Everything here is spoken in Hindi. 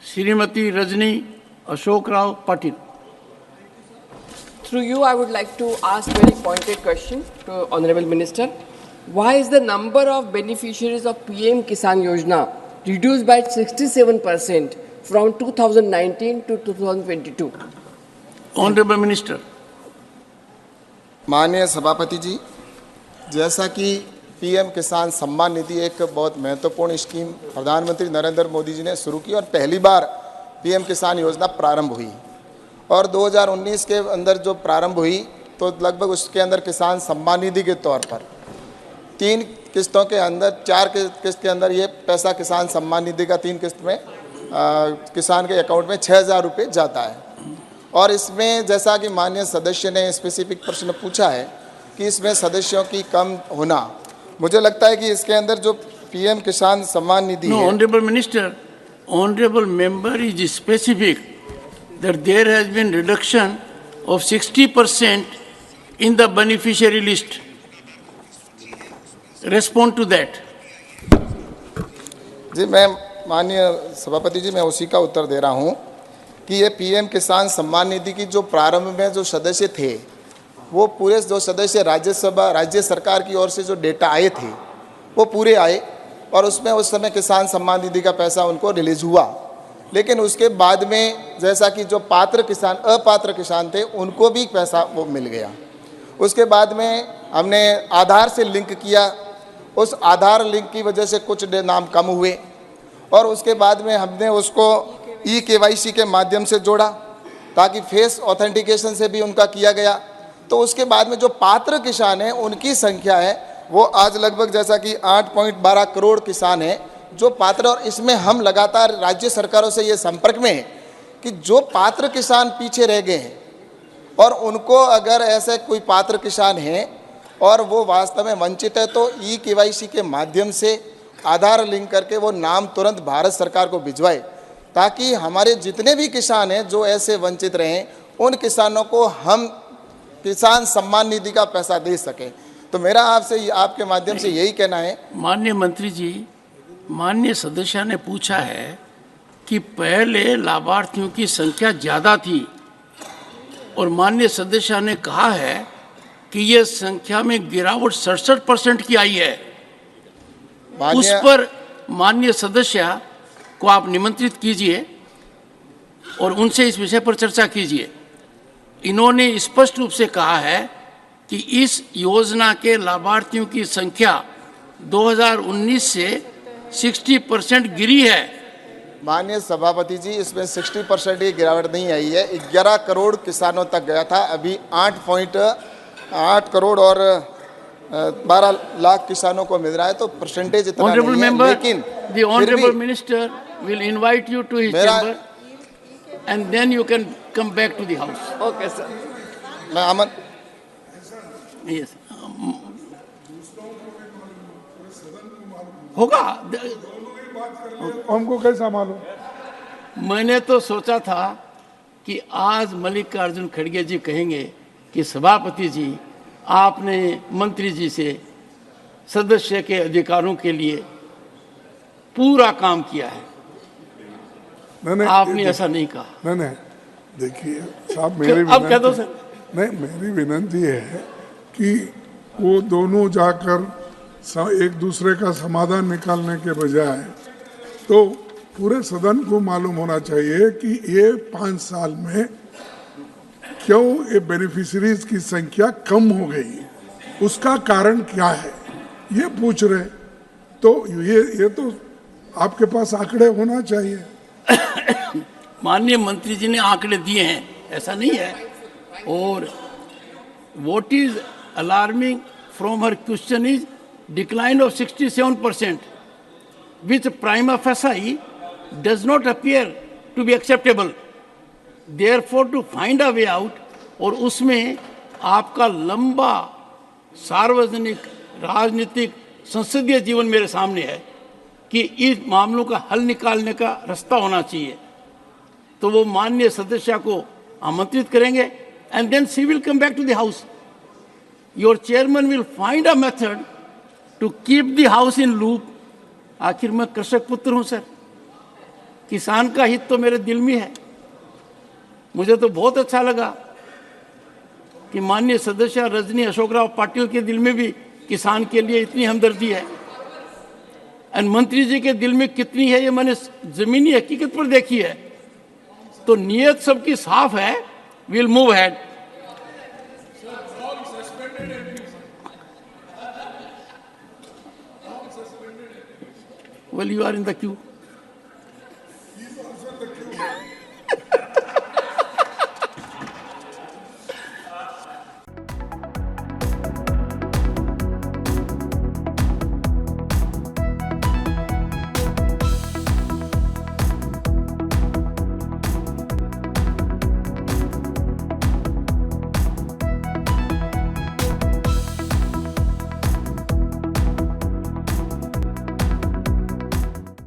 Shrimati Rajni Ashok Rao Patil. Through you, I would like to ask very pointed question to Honorable Minister. Why is the number of beneficiaries of PM Kisan Yojana reduced by 67% from 2019 to 2022? Honorable Minister. माननीय सभापति जी, जैसा कि पीएम किसान सम्मान निधि एक बहुत महत्वपूर्ण स्कीम प्रधानमंत्री नरेंद्र मोदी जी ने शुरू की और पहली बार पीएम किसान योजना प्रारंभ हुई और 2019 के अंदर जो प्रारंभ हुई तो लगभग उसके अंदर किसान सम्मान निधि के तौर पर 3 किस्तों के अंदर 4 किस्त के अंदर ये पैसा किसान सम्मान निधि का 3 किस्त में किसान के अकाउंट में 6,000 रुपये जाता है। और इसमें जैसा कि माननीय सदस्य ने स्पेसिफिक प्रश्न पूछा है कि इसमें सदस्यों की कम होना, मुझे लगता है कि इसके अंदर जो पीएम किसान सम्मान निधि है। Honourable minister, honourable member is specific that there has been reduction of 60% in the beneficiary list. Respond to that. जी, मैं माननीय सभापति जी, मैं उसी का उत्तर दे रहा हूँ कि ये पीएम किसान सम्मान निधि की जो प्रारंभ में जो सदस्य थे वो पूरे जो सदस्य राज्य सरकार की ओर से जो डेटा आए थे वो पूरे आए और उसमें उस समय किसान सम्मान निधि का पैसा उनको रिलीज हुआ। लेकिन उसके बाद में जैसा कि जो अपात्र किसान थे उनको भी पैसा वो मिल गया। उसके बाद में हमने आधार से लिंक किया, उस आधार लिंक की वजह से कुछ नाम कम हुए और उसके बाद में हमने उसको KYC के माध्यम से जोड़ा ताकि फेस ऑथेंटिकेशन से भी उनका किया गया। तो उसके बाद में जो पात्र किसान हैं उनकी संख्या है वो आज लगभग जैसा कि 8.12 करोड़ किसान हैं जो पात्र। और इसमें हम लगातार राज्य सरकारों से ये संपर्क में है कि जो पात्र किसान पीछे रह गए हैं और उनको अगर ऐसे कोई पात्र किसान हैं और वो वास्तव में वंचित है तो KYC के माध्यम से आधार लिंक करके वो नाम तुरंत भारत सरकार को भिजवाए ताकि हमारे जितने भी किसान हैं जो ऐसे वंचित रहे उन किसानों को हम किसान सम्मान निधि का पैसा दे सकें। तो मेरा आपसे आपके माध्यम से यही कहना है। माननीय मंत्री जी, माननीय सदस्य ने पूछा है कि पहले लाभार्थियों की संख्या ज़्यादा थी और माननीय सदस्य ने कहा है कि ये संख्या में गिरावट 67% की आई है। उस पर माननीय सदस्य को आप निमंत्रित कीजिए और उनसे इस विषय पर चर्चा कीजिए। इन्होंने स्पष्ट रूप से कहा है कि इस योजना के लाभार्थियों की संख्या 2019 से 60% गिरी है। माननीय सभापति जी, इसमें 60% की गिरावट नहीं आई है। 11 करोड़ किसानों तक गया था, अभी 8.8 करोड़ और 12 लाख किसानों को मिल रहा है। तो परसेंटेज इतना नहीं है, लेकिन the honorable minister will invite you to his chamber and then you can come back to the house. Okay, sir. मैं अमन Yes. होगा। हमको कैसा मालूम? मैंने तो सोचा था कि आज मल्लिकार्जुन खड़गे जी कहेंगे कि सभापति जी आपने मंत्री जी से सदस्य के अधिकारों के लिए पूरा काम किया है। नहीं, आपने ऐसा नहीं कहा। नहीं, देखिए साहब, मेरी अब कह दो सर। नहीं, मेरी विनती है कि वो दोनों जाकर एक दूसरे का समाधान निकालने के बजाय तो पूरे सदन को मालूम होना चाहिए कि ये 5 साल में क्यों ये बेनिफिशरीज की संख्या कम हो गई, उसका कारण क्या है, ये पूछ रहे। तो ये तो आपके पास आंकड़े होना चाहिए। माननीय मंत्री जी ने आंकड़े दिए हैं, ऐसा नहीं है। और what is alarming from her question is decline of 67% which prima facie does not appear to be acceptable. Therefore to find a way out, और उसमें आपका लंबा सार्वजनिक राजनीतिक संसदीय जीवन मेरे सामने है कि इस मामलों का हल निकालने का रास्ता होना चाहिए। तो वो माननीय सदस्य को आमंत्रित करेंगे and then she will come back to the house. Your chairman will find a method to keep the house in loop. आखिर मैं कृषक पुत्र हूं सर, किसान का हित तो मेरे दिल में है। मुझे तो बहुत अच्छा लगा कि माननीय सदस्य रजनी अशोकराव पाटिल के दिल में भी किसान के लिए इतनी हमदर्दी है, और मंत्री जी के दिल में कितनी है ये मैंने जमीनी हकीकत पर देखी है। तो नीयत सबकी साफ है। Will move head. Well, you are in the queue.